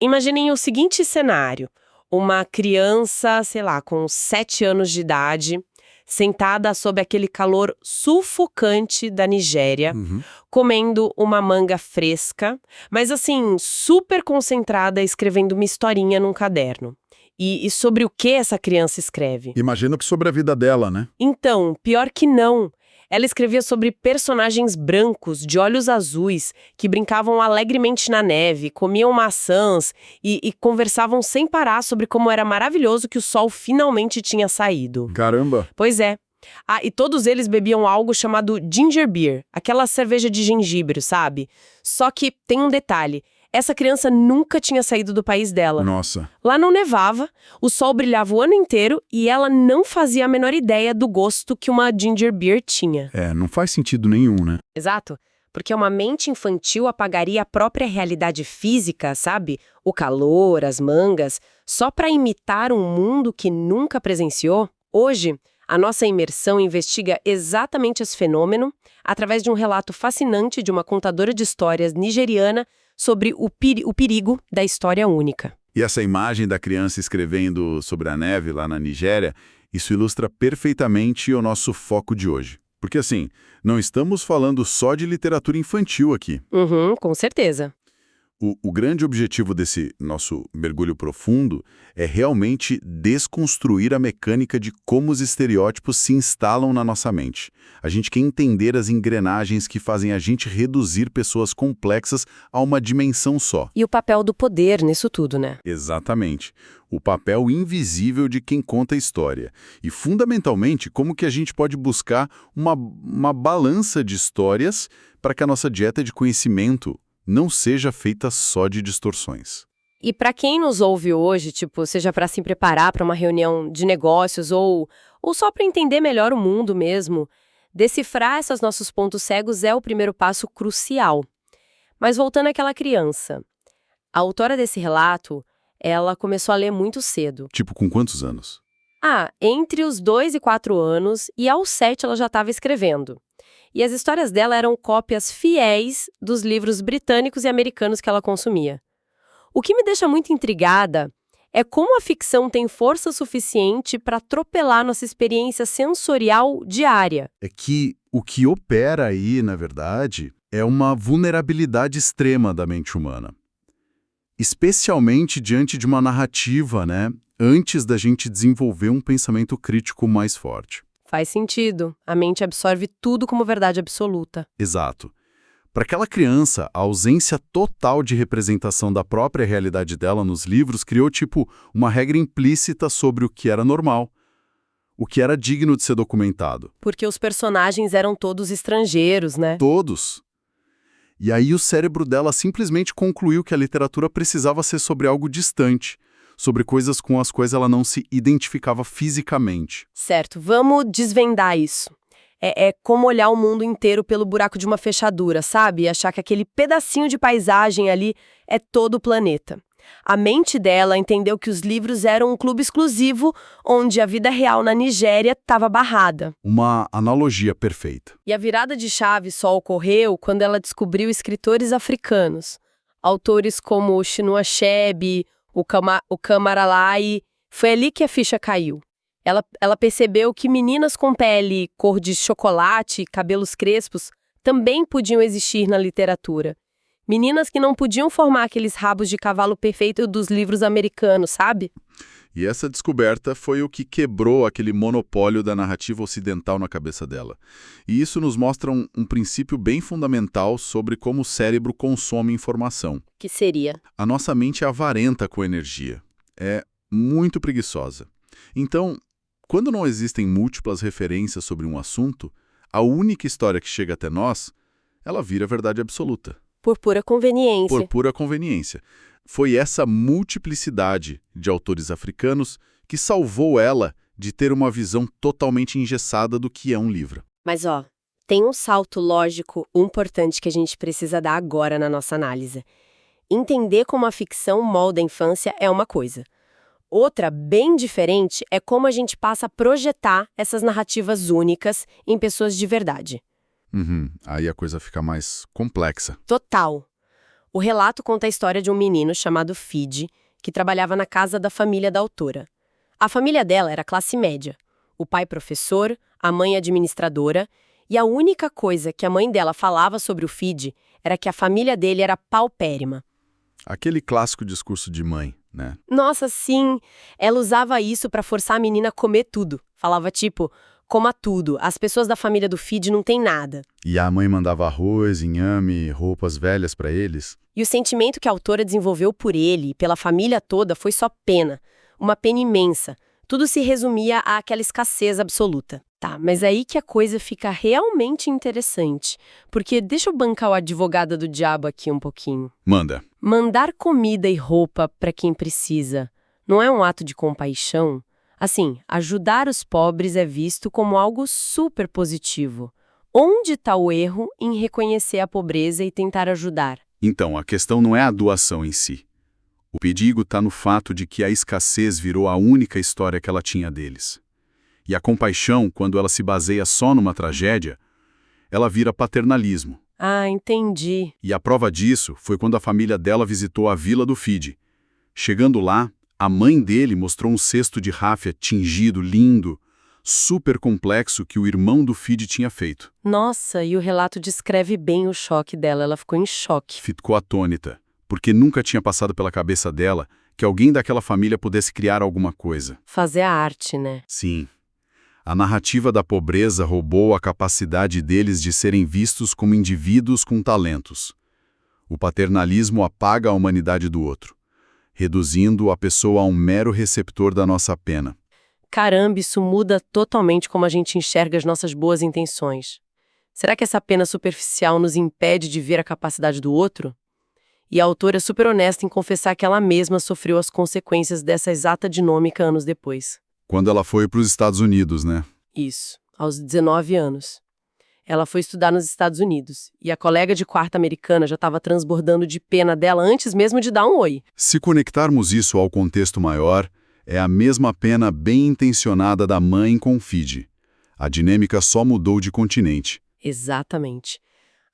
Imaginem o seguinte cenário: uma criança, sei lá, com 7 anos de idade, sentada sob aquele calor sufocante da Nigéria, Uhum. comendo uma manga fresca, mas assim, super concentrada escrevendo uma historinha num caderno. E sobre o que essa criança escreve? Imagino que sobre a vida dela, né? Então, pior que não. Ela escrevia sobre personagens brancos, de olhos azuis, que brincavam alegremente na neve, comiam maçãs e conversavam sem parar sobre como era maravilhoso que o sol finalmente tinha saído. Caramba. Pois é. Ah, e todos eles bebiam algo chamado ginger beer, aquela cerveja de gengibre, sabe? Só que tem um detalhe. Essa criança nunca tinha saído do país dela. Nossa. Lá não nevava, o sol brilhava o ano inteiro e ela não fazia a menor ideia do gosto que uma ginger beer tinha. Não faz sentido nenhum, né? Exato, porque uma mente infantil apagaria a própria realidade física, sabe? O calor, as mangas, só para imitar um mundo que nunca presenciou. Hoje, a nossa imersão investiga exatamente esse fenômeno através de um relato fascinante de uma contadora de histórias nigeriana sobre o perigo da história única. E essa imagem da criança escrevendo sobre a neve lá na Nigéria, isso ilustra perfeitamente o nosso foco de hoje. Porque assim, não estamos falando só de literatura infantil aqui. Uhum, com certeza. O grande objetivo desse nosso mergulho profundo é realmente desconstruir a mecânica de como os estereótipos se instalam na nossa mente. A gente quer entender as engrenagens que fazem a gente reduzir pessoas complexas a uma dimensão só. E o papel do poder nisso tudo, né? Exatamente. O papel invisível de quem conta a história. E, fundamentalmente, como que a gente pode buscar uma balança de histórias para que a nossa dieta de conhecimento não seja feita só de distorções. E para quem nos ouve hoje, tipo, seja para se preparar para uma reunião de negócios ou só para entender melhor o mundo mesmo, decifrar esses nossos pontos cegos é o primeiro passo crucial. Mas voltando àquela criança, a autora desse relato, ela começou a ler muito cedo. Tipo, com quantos anos? Entre os 2 e 4 anos, e aos 7 ela já estava escrevendo. E as histórias dela eram cópias fiéis dos livros britânicos e americanos que ela consumia. O que me deixa muito intrigada é como a ficção tem força suficiente para atropelar nossa experiência sensorial diária. É que o que opera aí, na verdade, é uma vulnerabilidade extrema da mente humana. Especialmente diante de uma narrativa, né? Antes da gente desenvolver um pensamento crítico mais forte. Faz sentido. A mente absorve tudo como verdade absoluta. Exato. Para aquela criança, a ausência total de representação da própria realidade dela nos livros criou, tipo, uma regra implícita sobre o que era normal, o que era digno de ser documentado. Porque os personagens eram todos estrangeiros, né? Todos. E aí o cérebro dela simplesmente concluiu que a literatura precisava ser sobre algo distante, sobre coisas com as quais ela não se identificava fisicamente. Certo, vamos desvendar isso. É como olhar o mundo inteiro pelo buraco de uma fechadura, sabe? E achar que aquele pedacinho de paisagem ali é todo o planeta. A mente dela entendeu que os livros eram um clube exclusivo onde a vida real na Nigéria estava barrada. Uma analogia perfeita. E a virada de chave só ocorreu quando ela descobriu escritores africanos. Autores como o Chinua Achebe, o Kamaralai. Foi ali que a ficha caiu. Ela percebeu que meninas com pele cor de chocolate e cabelos crespos também podiam existir na literatura. Meninas que não podiam formar aqueles rabos de cavalo perfeito dos livros americanos, sabe? E essa descoberta foi o que quebrou aquele monopólio da narrativa ocidental na cabeça dela. E isso nos mostra um princípio bem fundamental sobre como o cérebro consome informação. Que seria? A nossa mente é avarenta com energia. É muito preguiçosa. Então, quando não existem múltiplas referências sobre um assunto, a única história que chega até nós, ela vira verdade absoluta. Por pura conveniência. Por pura conveniência. Foi essa multiplicidade de autores africanos que salvou ela de ter uma visão totalmente engessada do que é um livro. Mas tem um salto lógico importante que a gente precisa dar agora na nossa análise. Entender como a ficção molda a infância é uma coisa. Outra, bem diferente, é como a gente passa a projetar essas narrativas únicas em pessoas de verdade. Aí a coisa fica mais complexa. Total. O relato conta a história de um menino chamado Fidji, que trabalhava na casa da família da autora. A família dela era classe média. O pai professor, a mãe administradora, e a única coisa que a mãe dela falava sobre o Fidji era que a família dele era paupérrima. Aquele clássico discurso de mãe, né? Nossa, sim! Ela usava isso pra forçar a menina a comer tudo. Falava tipo, coma tudo, as pessoas da família do Fidji não têm nada. E a mãe mandava arroz, inhame, roupas velhas pra eles. E o sentimento que a autora desenvolveu por ele e pela família toda foi só pena. Uma pena imensa. Tudo se resumia àquela escassez absoluta. Tá, mas aí que a coisa fica realmente interessante. Porque deixa eu bancar o advogado do diabo aqui um pouquinho. Manda. Mandar comida e roupa para quem precisa não é um ato de compaixão? Assim, ajudar os pobres é visto como algo super positivo. Onde está o erro em reconhecer a pobreza e tentar ajudar? Então, a questão não é a doação em si. O perigo está no fato de que a escassez virou a única história que ela tinha deles. E a compaixão, quando ela se baseia só numa tragédia, ela vira paternalismo. Ah, entendi. E a prova disso foi quando a família dela visitou a vila do Fidji. Chegando lá, a mãe dele mostrou um cesto de ráfia tingido, lindo, super complexo que o irmão do Fidji tinha feito. Nossa, e o relato descreve bem o choque dela. Ela ficou em choque. Ficou atônita, porque nunca tinha passado pela cabeça dela que alguém daquela família pudesse criar alguma coisa. Fazer a arte, né? Sim. A narrativa da pobreza roubou a capacidade deles de serem vistos como indivíduos com talentos. O paternalismo apaga a humanidade do outro, reduzindo a pessoa a um mero receptor da nossa pena. Caramba, isso muda totalmente como a gente enxerga as nossas boas intenções. Será que essa pena superficial nos impede de ver a capacidade do outro? E a autora é super honesta em confessar que ela mesma sofreu as consequências dessa exata dinâmica anos depois. Quando ela foi para os Estados Unidos, né? Isso, aos 19 anos. Ela foi estudar nos Estados Unidos, e a colega de quarto americana já estava transbordando de pena dela antes mesmo de dar um oi. Se conectarmos isso ao contexto maior, é a mesma pena bem intencionada da mãe com o Fidji. A dinâmica só mudou de continente. Exatamente.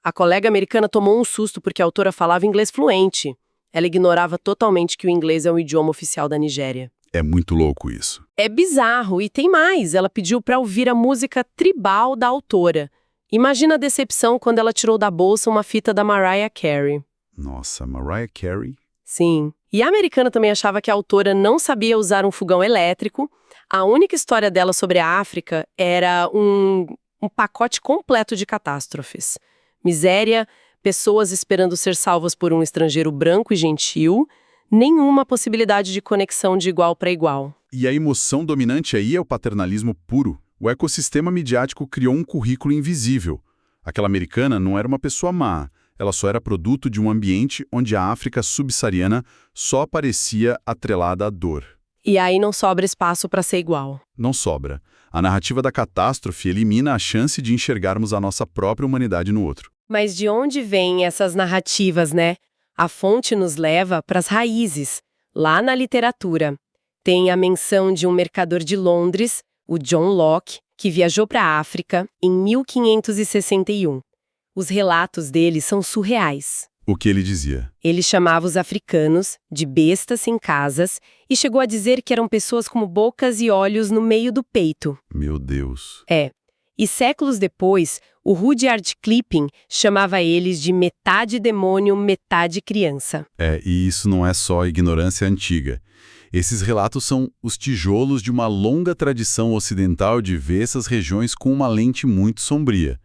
A colega americana tomou um susto porque a autora falava inglês fluente. Ela ignorava totalmente que o inglês é o idioma oficial da Nigéria. É muito louco isso. É bizarro, e tem mais. Ela pediu para ouvir a música tribal da autora. Imagina a decepção quando ela tirou da bolsa uma fita da Mariah Carey. Nossa, Mariah Carey? Sim. E a americana também achava que a autora não sabia usar um fogão elétrico. A única história dela sobre a África era um pacote completo de catástrofes. Miséria, pessoas esperando ser salvas por um estrangeiro branco e gentil, nenhuma possibilidade de conexão de igual para igual. E a emoção dominante aí é o paternalismo puro. O ecossistema midiático criou um currículo invisível. Aquela americana não era uma pessoa má, ela só era produto de um ambiente onde a África subsaariana só parecia atrelada à dor. E aí não sobra espaço para ser igual. Não sobra. A narrativa da catástrofe elimina a chance de enxergarmos a nossa própria humanidade no outro. Mas de onde vêm essas narrativas, né? A fonte nos leva para as raízes, lá na literatura. Tem a menção de um mercador de Londres, o John Locke, que viajou para a África em 1561. Os relatos dele são surreais. O que ele dizia? Ele chamava os africanos de bestas sem casas e chegou a dizer que eram pessoas com bocas e olhos no meio do peito. Meu Deus. E séculos depois, o Rudyard Kipling chamava eles de metade demônio, metade criança. E isso não é só ignorância antiga. Esses relatos são os tijolos de uma longa tradição ocidental de ver essas regiões com uma lente muito sombria.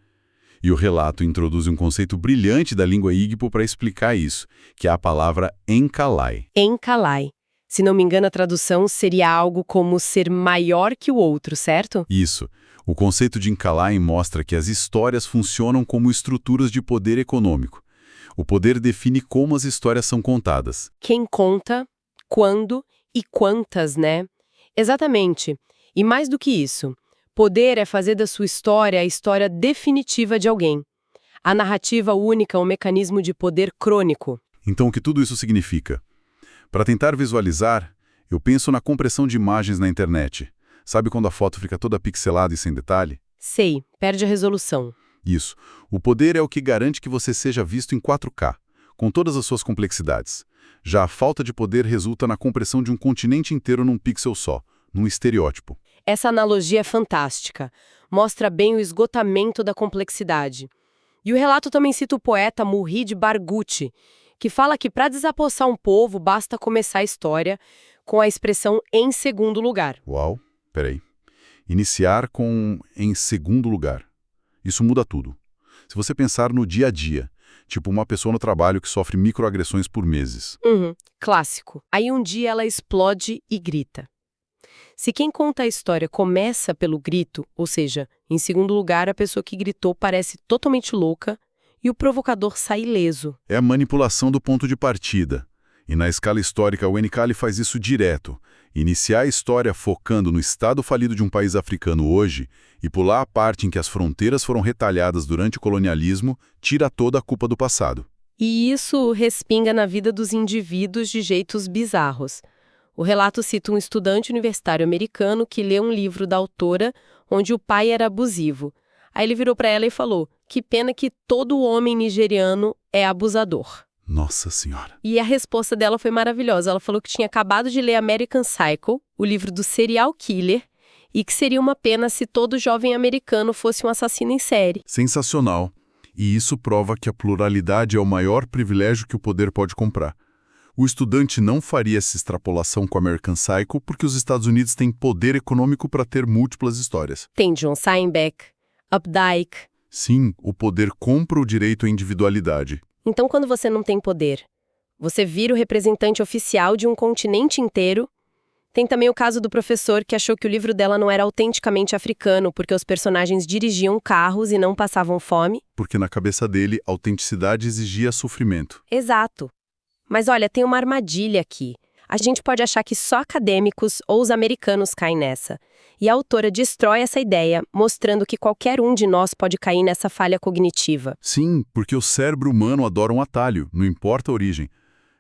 E o relato introduz um conceito brilhante da língua Igbo para explicar isso, que é a palavra Enkalai. Enkalai. Se não me engano, a tradução seria algo como ser maior que o outro, certo? Isso. O conceito de Enkalai mostra que as histórias funcionam como estruturas de poder econômico. O poder define como as histórias são contadas. Quem conta, quando e quantas, né? Exatamente. E mais do que isso, poder é fazer da sua história a história definitiva de alguém. A narrativa única é um mecanismo de poder crônico. Então, o que tudo isso significa? Para tentar visualizar, eu penso na compressão de imagens na internet. Sabe quando a foto fica toda pixelada e sem detalhe? Sei, perde a resolução. Isso. O poder é o que garante que você seja visto em 4K, com todas as suas complexidades. Já a falta de poder resulta na compressão de um continente inteiro num pixel só, num estereótipo. Essa analogia é fantástica. Mostra bem o esgotamento da complexidade. E o relato também cita o poeta Muhyiddin Barghouti, que fala que para desapossar um povo basta começar a história com a expressão em segundo lugar. Uau, peraí. Iniciar com em segundo lugar. Isso muda tudo. Se você pensar no dia a dia, tipo uma pessoa no trabalho que sofre microagressões por meses. Clássico. Aí um dia ela explode e grita. Se quem conta a história começa pelo grito, ou seja, em segundo lugar a pessoa que gritou parece totalmente louca e o provocador sai ileso. É a manipulação do ponto de partida. E na escala histórica, o Enikali faz isso direto. Iniciar a história focando no estado falido de um país africano hoje e pular a parte em que as fronteiras foram retalhadas durante o colonialismo tira toda a culpa do passado. E isso respinga na vida dos indivíduos de jeitos bizarros. O relato cita um estudante universitário americano que lê um livro da autora onde o pai era abusivo. Aí ele virou para ela e falou: que pena que todo homem nigeriano é abusador. Nossa Senhora. E a resposta dela foi maravilhosa. Ela falou que tinha acabado de ler American Psycho, o livro do serial killer, e que seria uma pena se todo jovem americano fosse um assassino em série. Sensacional. E isso prova que a pluralidade é o maior privilégio que o poder pode comprar. O estudante não faria essa extrapolação com American Psycho porque os Estados Unidos têm poder econômico para ter múltiplas histórias. Tem John Steinbeck, Updike. Sim, o poder compra o direito à individualidade. Então, quando você não tem poder, você vira o representante oficial de um continente inteiro. Tem também o caso do professor que achou que o livro dela não era autenticamente africano porque os personagens dirigiam carros e não passavam fome. Porque na cabeça dele, a autenticidade exigia sofrimento. Exato. Mas olha, tem uma armadilha aqui. A gente pode achar que só acadêmicos ou os americanos caem nessa. E a autora destrói essa ideia, mostrando que qualquer um de nós pode cair nessa falha cognitiva. Sim, porque o cérebro humano adora um atalho, não importa a origem.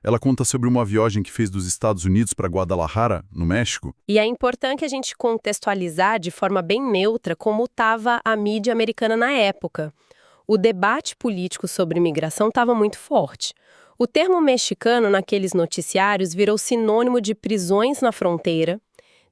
Ela conta sobre uma viagem que fez dos Estados Unidos para Guadalajara, no México. E é importante a gente contextualizar de forma bem neutra como estava a mídia americana na época. O debate político sobre imigração estava muito forte. O termo mexicano naqueles noticiários virou sinônimo de prisões na fronteira,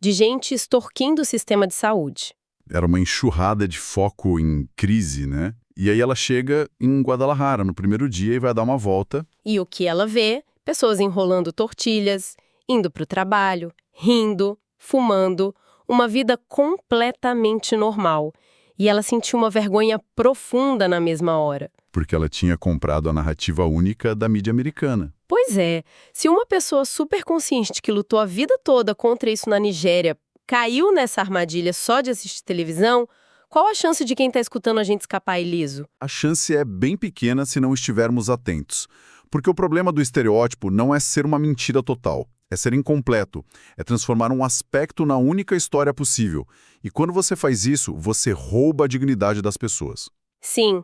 de gente extorquindo o sistema de saúde. Era uma enxurrada de foco em crise, né? E aí ela chega em Guadalajara no primeiro dia e vai dar uma volta. E o que ela vê? Pessoas enrolando tortilhas, indo para o trabalho, rindo, fumando, uma vida completamente normal. E ela sentiu uma vergonha profunda na mesma hora. Porque ela tinha comprado a narrativa única da mídia americana. Pois é, se uma pessoa super consciente que lutou a vida toda contra isso na Nigéria caiu nessa armadilha só de assistir televisão, qual a chance de quem está escutando a gente escapar ileso? A chance é bem pequena se não estivermos atentos. Porque o problema do estereótipo não é ser uma mentira total, é ser incompleto, é transformar um aspecto na única história possível. E quando você faz isso, você rouba a dignidade das pessoas. Sim,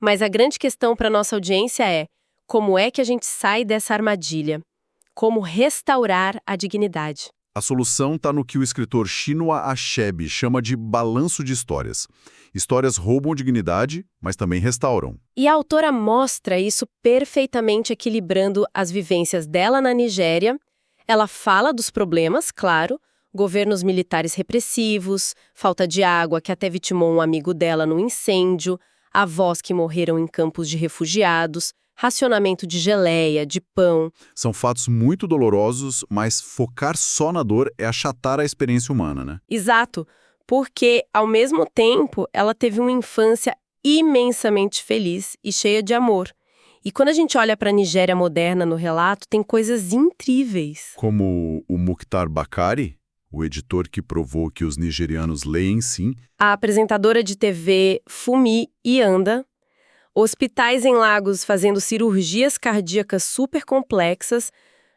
mas a grande questão para nossa audiência é: como é que a gente sai dessa armadilha? Como restaurar a dignidade? A solução está no que o escritor Chinua Achebe chama de balanço de histórias. Histórias roubam dignidade, mas também restauram. E a autora mostra isso perfeitamente equilibrando as vivências dela na Nigéria. Ela fala dos problemas, claro, governos militares repressivos, falta de água que até vitimou um amigo dela num incêndio, avós que morreram em campos de refugiados, racionamento de geleia, de pão. São fatos muito dolorosos, mas focar só na dor é achatar a experiência humana, né? Exato, porque, ao mesmo tempo, ela teve uma infância imensamente feliz e cheia de amor. E quando a gente olha para a Nigéria moderna no relato, tem coisas incríveis. Como o Mukhtar Bakari, o editor que provou que os nigerianos leem sim. A apresentadora de TV Funmi Iyanda. Hospitais em Lagos fazendo cirurgias cardíacas super complexas,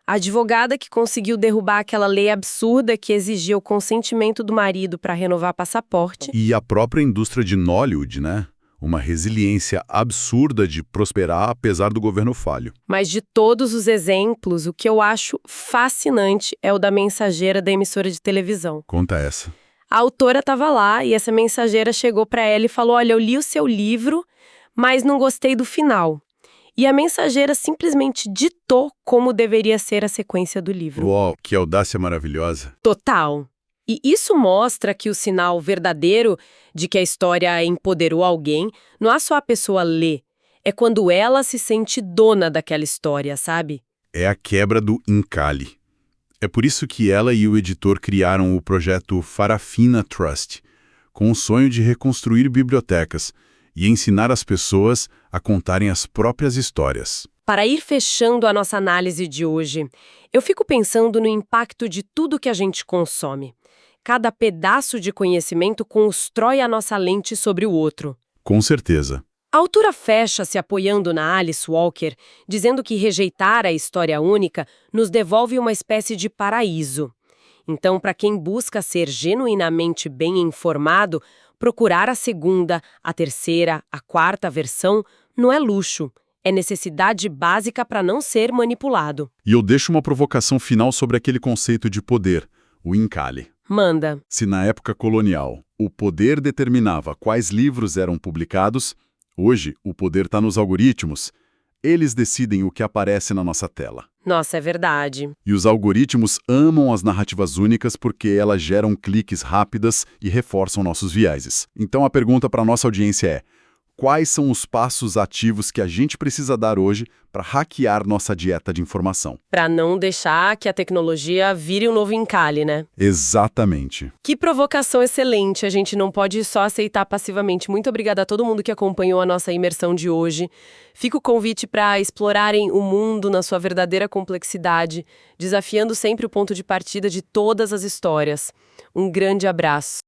a advogada que conseguiu derrubar aquela lei absurda que exigia o consentimento do marido para renovar passaporte. E a própria indústria de Nollywood, né? Uma resiliência absurda de prosperar apesar do governo falho. Mas de todos os exemplos, o que eu acho fascinante é o da mensageira da emissora de televisão. Conta essa. A autora estava lá e essa mensageira chegou para ela e falou: olha, eu li o seu livro, mas não gostei do final. E a mensageira simplesmente ditou como deveria ser a sequência do livro. Uau, que audácia maravilhosa. Total. E isso mostra que o sinal verdadeiro de que a história empoderou alguém não é só a pessoa ler, é quando ela se sente dona daquela história, sabe? É a quebra do encalhe. É por isso que ela e o editor criaram o projeto Farafina Trust, com o sonho de reconstruir bibliotecas e ensinar as pessoas a contarem as próprias histórias. Para ir fechando a nossa análise de hoje, eu fico pensando no impacto de tudo que a gente consome. Cada pedaço de conhecimento constrói a nossa lente sobre o outro. Com certeza. A autora fecha se apoiando na Alice Walker, dizendo que rejeitar a história única nos devolve uma espécie de paraíso. Então, para quem busca ser genuinamente bem informado, procurar a segunda, a terceira, a quarta versão não é luxo, é necessidade básica para não ser manipulado. E eu deixo uma provocação final sobre aquele conceito de poder, o encalhe. Manda. Se na época colonial o poder determinava quais livros eram publicados, hoje o poder está nos algoritmos. Eles decidem o que aparece na nossa tela. Nossa, é verdade. E os algoritmos amam as narrativas únicas porque elas geram cliques rápidas e reforçam nossos vieses. Então a pergunta para a nossa audiência é: quais são os passos ativos que a gente precisa dar hoje para hackear nossa dieta de informação? Para não deixar que a tecnologia vire um novo encalhe, né? Exatamente. Que provocação excelente, a gente não pode só aceitar passivamente. Muito obrigada a todo mundo que acompanhou a nossa imersão de hoje. Fica o convite para explorarem o mundo na sua verdadeira complexidade, desafiando sempre o ponto de partida de todas as histórias. Um grande abraço.